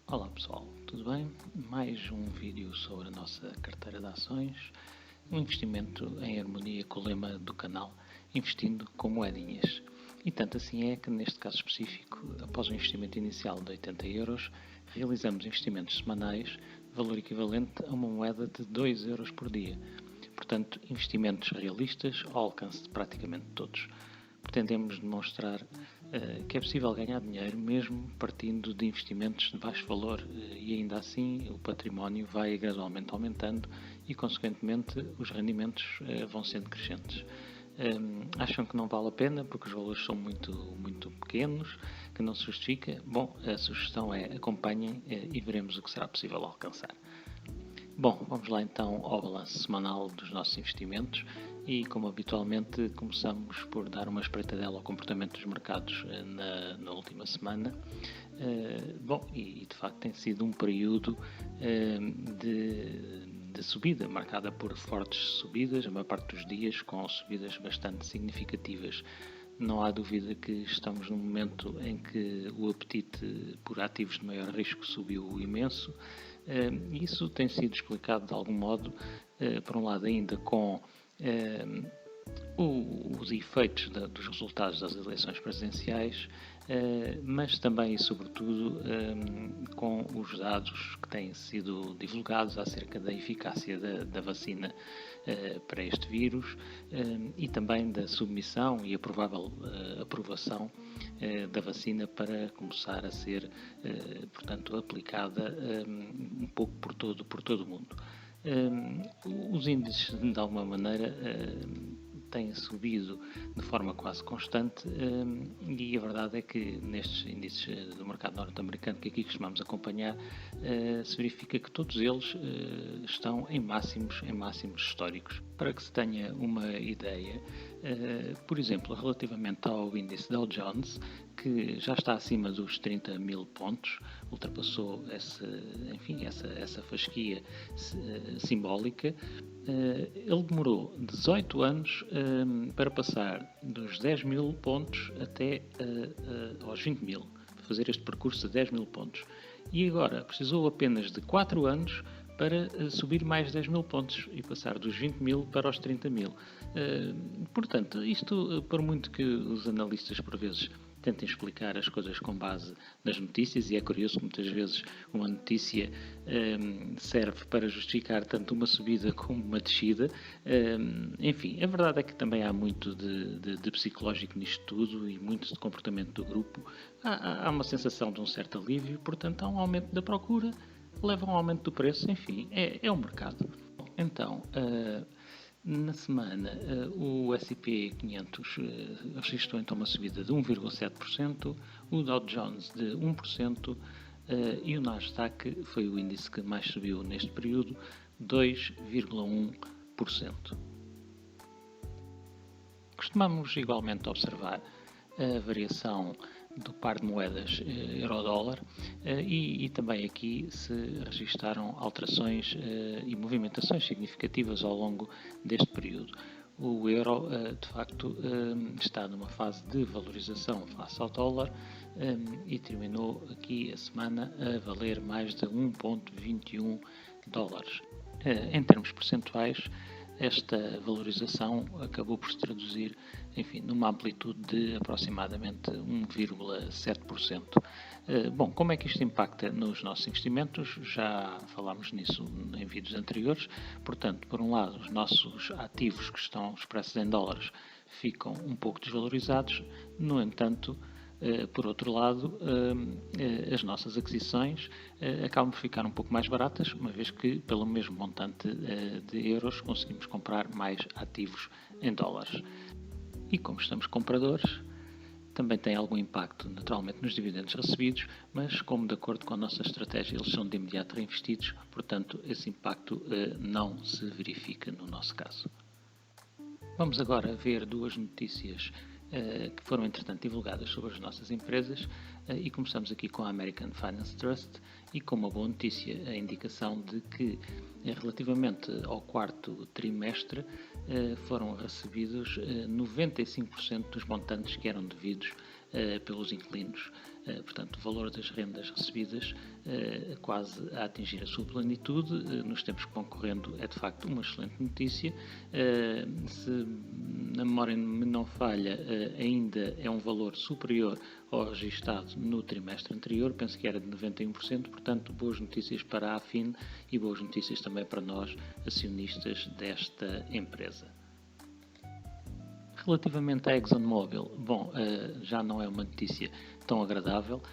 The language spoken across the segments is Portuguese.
Olá pessoal, tudo bem? Mais um vídeo sobre a nossa carteira de ações, um investimento em harmonia com o lema do canal, investindo com moedinhas. E tanto assim é que neste caso específico, após um investimento inicial de 80€, realizamos investimentos semanais, valor equivalente a uma moeda de 2€ por dia. Portanto, investimentos realistas ao alcance de praticamente todos. Pretendemos demonstrar que é possível ganhar dinheiro mesmo partindo de investimentos de baixo valor e ainda assim o património vai gradualmente aumentando e consequentemente os rendimentos vão sendo crescentes. Acham que não vale a pena porque os valores são muito pequenos, que não se justifica? Bom, a sugestão é acompanhem e veremos o que será possível alcançar. Bom, vamos lá então ao balanço semanal dos nossos investimentos e, como habitualmente, começamos por dar uma espreitadela ao comportamento dos mercados na última semana. Bom, e de facto tem sido um período de subida, marcada por fortes subidas, a maior parte dos dias com subidas bastante significativas. Não há dúvida que estamos num momento em que o apetite por ativos de maior risco subiu imenso. Isso tem sido explicado de algum modo, por um lado ainda com os efeitos dos resultados das eleições presidenciais, mas também e sobretudo com os dados que têm sido divulgados acerca da eficácia da vacina para este vírus e também da submissão e a provável aprovação da vacina para começar a ser, portanto, aplicada um pouco por todo o mundo. Os índices, de alguma maneira, têm subido de forma quase constante e a verdade é que nestes índices do mercado norte-americano que aqui costumamos acompanhar se verifica que todos eles estão em máximos históricos. Para que se tenha uma ideia, por exemplo, relativamente ao índice Dow Jones, que já está acima dos 30.000 pontos, ultrapassou essa fasquia simbólica. Ele demorou 18 anos para passar dos 10.000 pontos até aos 20.000, fazer este percurso de 10.000 pontos. E agora precisou apenas de 4 anos para subir mais 10.000 pontos e passar dos 20.000 para os 30.000. Portanto, isto, por muito que os analistas por vezes tentem explicar as coisas com base nas notícias, e é curioso que muitas vezes uma notícia serve para justificar tanto uma subida como uma descida. Enfim, a verdade é que também há muito de psicológico nisto tudo e muito de comportamento do grupo. Há uma sensação de um certo alívio, portanto há um aumento da procura, leva a um aumento do preço, enfim, é o mercado. Então, na semana, o S&P 500 registrou então uma subida de 1,7%, o Dow Jones de 1% e o Nasdaq foi o índice que mais subiu neste período, 2,1%. Costumamos igualmente observar a variação do par de moedas euro-dólar e também aqui se registaram alterações e movimentações significativas ao longo deste período. O euro, de facto, está numa fase de valorização face ao dólar e terminou aqui a semana a valer mais de 1,21 dólares. Em termos percentuais, esta valorização acabou por se traduzir, enfim, numa amplitude de aproximadamente 1,7%. Bom, como é que isto impacta nos nossos investimentos? Já falámos nisso em vídeos anteriores. Portanto, por um lado, os nossos ativos que estão expressos em dólares ficam um pouco desvalorizados. No entanto, por outro lado, as nossas aquisições acabam por ficar um pouco mais baratas, uma vez que pelo mesmo montante de euros conseguimos comprar mais ativos em dólares. E como estamos compradores, também tem algum impacto naturalmente nos dividendos recebidos, mas como de acordo com a nossa estratégia eles são de imediato reinvestidos, portanto esse impacto não se verifica no nosso caso. Vamos agora ver duas notícias que foram entretanto divulgadas sobre as nossas empresas e começamos aqui com a American Finance Trust e com uma boa notícia, a indicação de que relativamente ao quarto trimestre foram recebidos 95% dos montantes que eram devidos pelos inquilinos. Portanto, o valor das rendas recebidas quase a atingir a sua plenitude, nos tempos que vão correndo, é de facto uma excelente notícia. Se a memória me não falha, ainda é um valor superior ao registado no trimestre anterior, penso que era de 91%, portanto, boas notícias para a Afin e boas notícias também para nós, acionistas desta empresa. Relativamente à ExxonMobil, bom, já não é uma notícia tão agradável,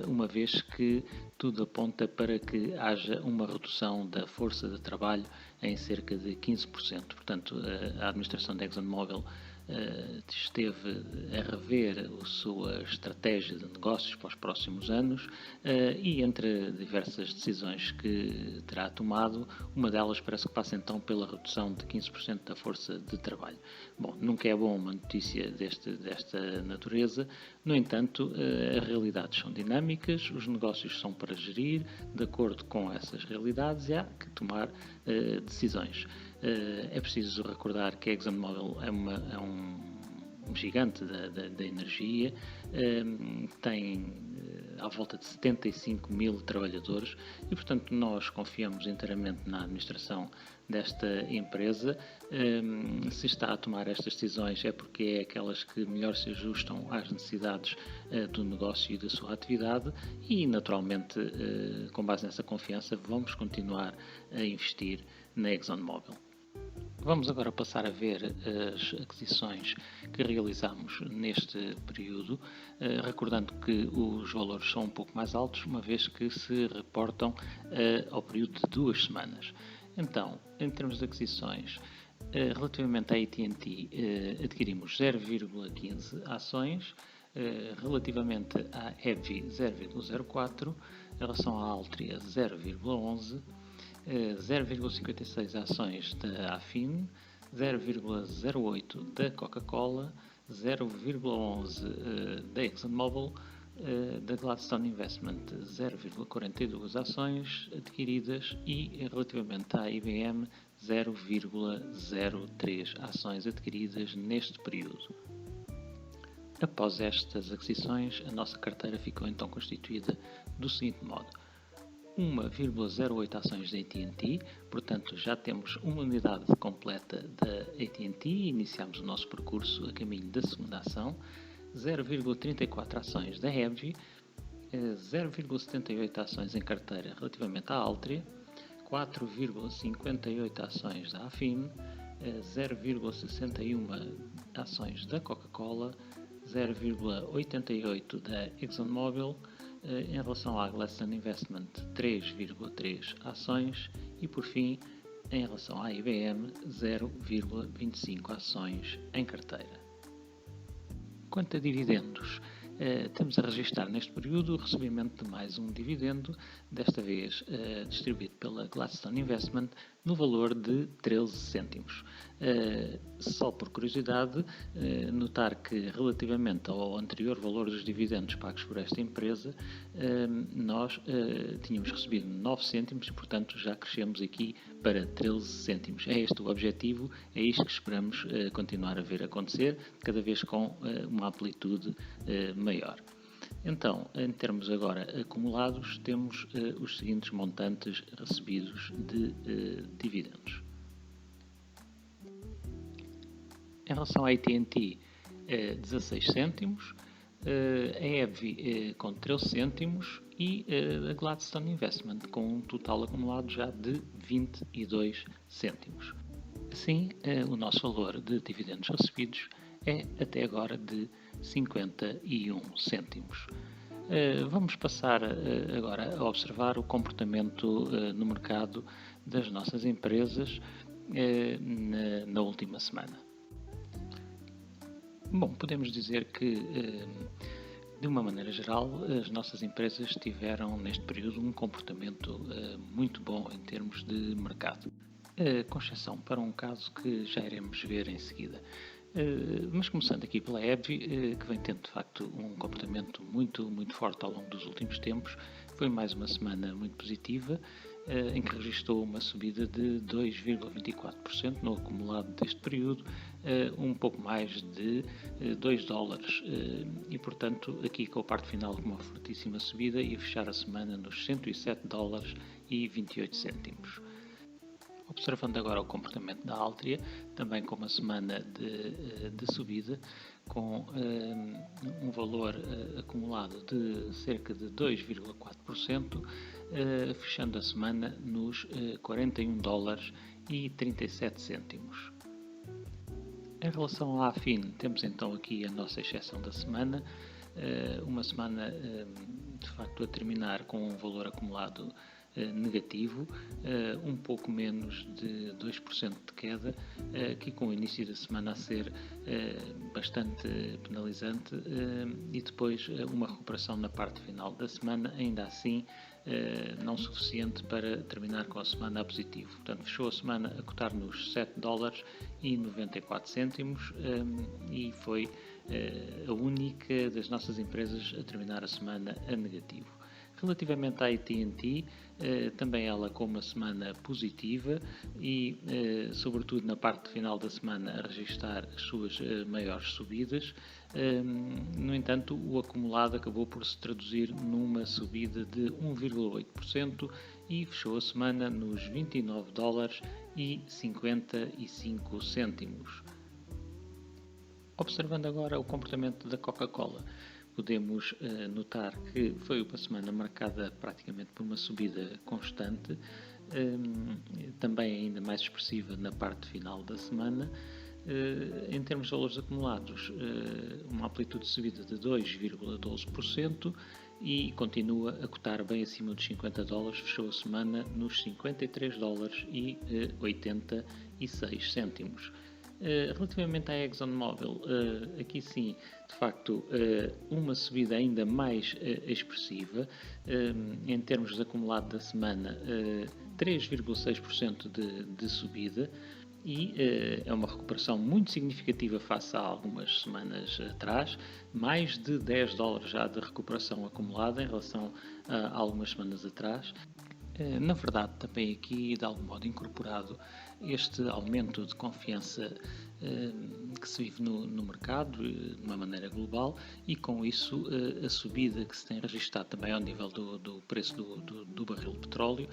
uma vez que tudo aponta para que haja uma redução da força de trabalho em cerca de 15%. Portanto, a administração da ExxonMobil esteve a rever a sua estratégia de negócios para os próximos anos e entre diversas decisões que terá tomado, uma delas parece que passa então pela redução de 15% da força de trabalho. Bom, nunca é bom uma notícia desta natureza, no entanto, as realidades são dinâmicas, os negócios são para gerir de acordo com essas realidades e há que tomar decisões. É preciso recordar que a ExxonMobil é um gigante da energia, tem à volta de 75 mil trabalhadores e, portanto, nós confiamos inteiramente na administração desta empresa. Se está a tomar estas decisões é porque é aquelas que melhor se ajustam às necessidades do negócio e da sua atividade e, naturalmente, com base nessa confiança, vamos continuar a investir na ExxonMobil. Vamos agora passar a ver as aquisições que realizamos neste período, recordando que os valores são um pouco mais altos, uma vez que se reportam ao período de 2 semanas. Então, em termos de aquisições, relativamente à AT&T, adquirimos 0,15 ações, relativamente à EBVI 0,04, em relação à Altria 0,11, 0,56 ações da Afin, 0,08 da Coca-Cola, 0,11 da ExxonMobil, da Gladstone Investment 0,42 ações adquiridas e relativamente à IBM 0,03 ações adquiridas neste período. Após estas aquisições, a nossa carteira ficou então constituída do seguinte modo: 1,08 ações da AT&T, portanto já temos uma unidade completa da AT&T e iniciamos o nosso percurso a caminho da segunda ação. 0,34 ações da EBVI, 0,78 ações em carteira relativamente à Altria, 4,58 ações da Afin, 0,61 ações da Coca-Cola, 0,88 da ExxonMobil, em relação à Gladstone Investment 3,3 ações e por fim em relação à IBM 0,25 ações em carteira. Quanto a dividendos, estamos a registrar neste período o recebimento de mais um dividendo, desta vez distribuído pela Gladstone Investment, no valor de 13 cêntimos. Só por curiosidade, notar que relativamente ao anterior valor dos dividendos pagos por esta empresa, nós tínhamos recebido 9 cêntimos e, portanto, já crescemos aqui para 13 cêntimos. É este o objetivo, é isto que esperamos continuar a ver acontecer, cada vez com uma amplitude maior. Então, em termos agora acumulados, temos os seguintes montantes recebidos de dividendos. Em relação à AT&T, 16 cêntimos, a EBVI com 13 cêntimos e a Gladstone Investment com um total acumulado já de 22 cêntimos. Assim, o nosso valor de dividendos recebidos é até agora de 51 cêntimos. Vamos passar agora a observar o comportamento no mercado das nossas empresas na última semana. Bom, podemos dizer que, de uma maneira geral, as nossas empresas tiveram neste período um comportamento muito bom em termos de mercado, com exceção para um caso que já iremos ver em seguida. Mas começando aqui pela EBVI, que vem tendo de facto um comportamento muito forte ao longo dos últimos tempos, foi mais uma semana muito positiva, em que registrou uma subida de 2,24% no acumulado deste período, um pouco mais de 2 dólares, e portanto aqui com a parte final com uma fortíssima subida e a fechar a semana nos 107 dólares e 28 cêntimos. Observando agora o comportamento da Altria, também com uma semana de subida, com um valor acumulado de cerca de 2,4%, fechando a semana nos 41 dólares e 37 cêntimos. Em relação à AFIN, temos então aqui a nossa exceção da semana, uma semana de facto a terminar com um valor acumulado negativo, um pouco menos de 2% de queda, aqui com o início da semana a ser bastante penalizante, e depois uma recuperação na parte final da semana, ainda assim não suficiente para terminar com a semana a positivo. Portanto, fechou a semana a cotar nos 7 dólares e 94 cêntimos, e foi a única das nossas empresas a terminar a semana a negativo. Relativamente à AT&T, também ela com uma semana positiva e, sobretudo na parte final da semana, a registrar as suas maiores subidas. No entanto, o acumulado acabou por se traduzir numa subida de 1,8% e fechou a semana nos 29 dólares e 55 cêntimos. Observando agora o comportamento da Coca-Cola, podemos notar que foi uma semana marcada praticamente por uma subida constante, também ainda mais expressiva na parte final da semana. Em termos de valores acumulados, uma amplitude de subida de 2,12% e continua a cotar bem acima dos 50 dólares, fechou a semana nos 53 dólares e 86 cêntimos. Relativamente à ExxonMobil, aqui sim, de facto, uma subida ainda mais expressiva, em termos de acumulado da semana, 3,6% de subida, e é uma recuperação muito significativa face a algumas semanas atrás, mais de 10 dólares já de recuperação acumulada em relação a algumas semanas atrás. Na verdade, também aqui, de algum modo incorporado, este aumento de confiança que se vive no mercado, de uma maneira global, e com isso a subida que se tem registado também ao nível do preço do barril de petróleo,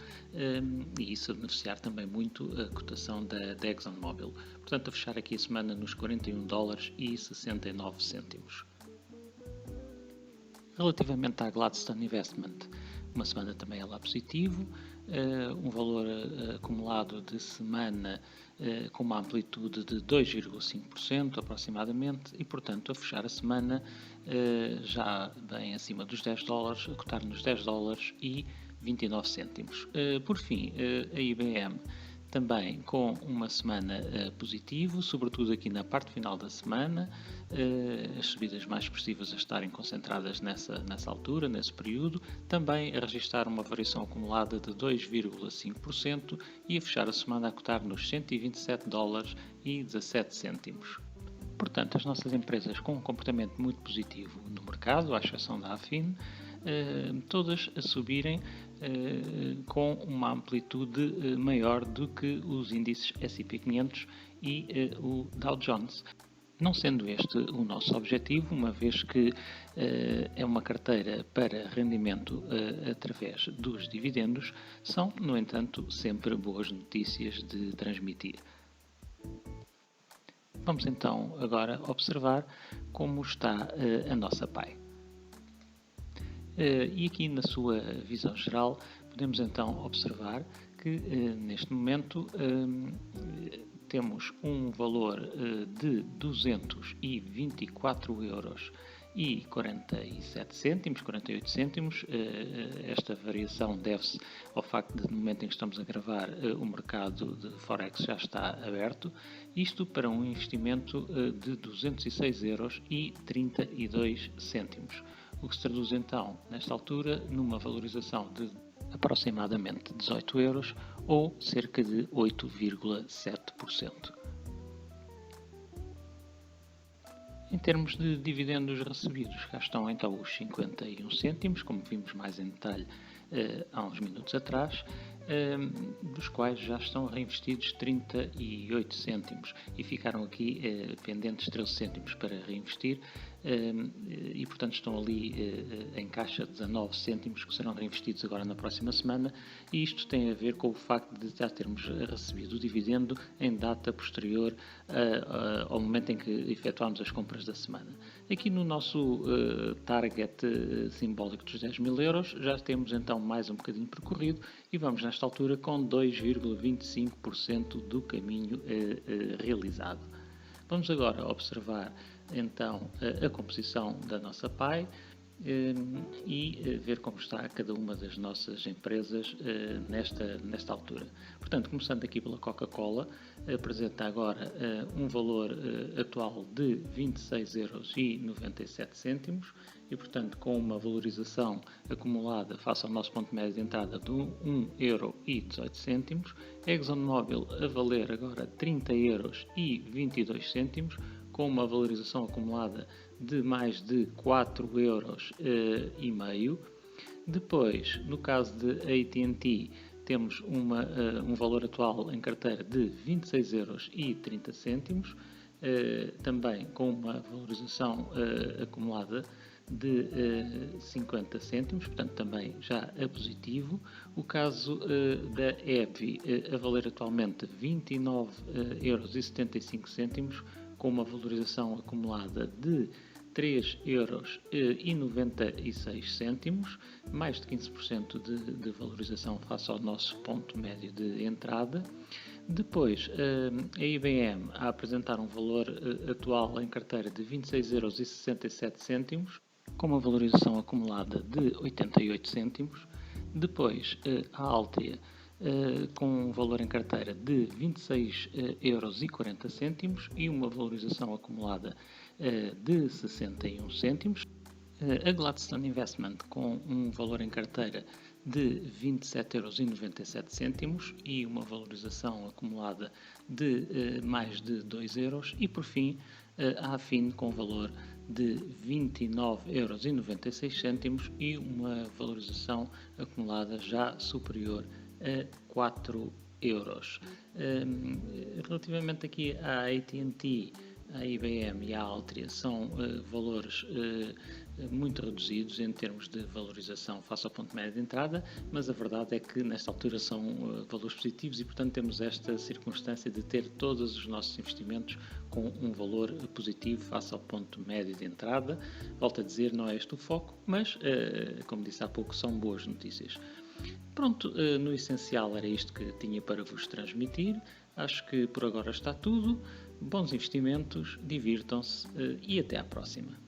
e isso a beneficiar também muito a cotação da ExxonMobil. Portanto, a fechar aqui a semana nos 41 dólares e 69 cêntimos. Relativamente à Gladstone Investment, uma semana também ela positivo, um valor acumulado de semana com uma amplitude de 2,5% aproximadamente, e portanto a fechar a semana já bem acima dos 10 dólares, a cotar nos 10 dólares e 29 cêntimos. Por fim, a IBM também com uma semana positivo, sobretudo aqui na parte final da semana, as subidas mais expressivas a estarem concentradas nessa altura, nesse período, também a registrar uma variação acumulada de 2,5% e a fechar a semana a cotar nos 127 dólares e 17 cêntimos. Portanto, as nossas empresas com um comportamento muito positivo no mercado, à exceção da AFIN, todas a subirem com uma amplitude maior do que os índices S&P 500 e o Dow Jones. Não sendo este o nosso objetivo, uma vez que é uma carteira para rendimento através dos dividendos, são, no entanto, sempre boas notícias de transmitir. Vamos então agora observar como está a nossa PAI. E aqui na sua visão geral podemos então observar que neste momento temos um valor de 224 euros e 47 cêntimos, 48 cêntimos. Esta variação deve-se ao facto de, no momento em que estamos a gravar, o mercado de Forex já está aberto. Isto para um investimento de 206 euros e 32 cêntimos. O que se traduz então, nesta altura, numa valorização de aproximadamente 18 euros ou cerca de 8,7%. Em termos de dividendos recebidos, cá estão então os 51 cêntimos, como vimos mais em detalhe há uns minutos atrás, dos quais já estão reinvestidos 38 cêntimos e ficaram aqui pendentes 13 cêntimos para reinvestir e portanto estão ali em caixa 19 cêntimos que serão reinvestidos agora na próxima semana, e isto tem a ver com o facto de já termos recebido o dividendo em data posterior ao momento em que efetuámos as compras da semana. Aqui no nosso target simbólico dos 10 mil euros já temos então mais um bocadinho percorrido e vamos nesta altura com 2,25% do caminho realizado. Vamos agora observar então a composição da nossa PAI e ver como está cada uma das nossas empresas nesta altura. Portanto, começando aqui pela Coca-Cola, apresenta agora um valor atual de 26,97€ e, portanto, com uma valorização acumulada face ao nosso ponto médio de entrada de 1,18€. ExxonMobil a valer agora 30,22€, com uma valorização acumulada de mais de 4,5€. Depois, no caso de AT&T, temos um valor atual em carteira de 26,30€, também com uma valorização acumulada de 50 cêntimos, portanto também já a positivo. O caso da EBV a valer atualmente 29,75€, com uma valorização acumulada de 3,96€, mais de 15% de valorização face ao nosso ponto médio de entrada. Depois, a IBM a apresentar um valor atual em carteira de 26,67€, com uma valorização acumulada de 88 cêntimos. Depois, a Altria com um valor em carteira de 26,40€ e uma valorização acumulada de 61 cêntimos. A Gladstone Investment com um valor em carteira de 27,97€ e uma valorização acumulada de mais de 2€. E por fim, a Affin com valor de 29,96€ e uma valorização acumulada já superior a 4€. Relativamente aqui à AT&T, a IBM e a Altria são valores muito reduzidos em termos de valorização face ao ponto médio de entrada, mas a verdade é que nesta altura são valores positivos e, portanto, temos esta circunstância de ter todos os nossos investimentos com um valor positivo face ao ponto médio de entrada. Volto a dizer, não é este o foco, mas, como disse há pouco, são boas notícias. Pronto, no essencial era isto que tinha para vos transmitir. Acho que por agora está tudo. Bons investimentos, divirtam-se e até à próxima.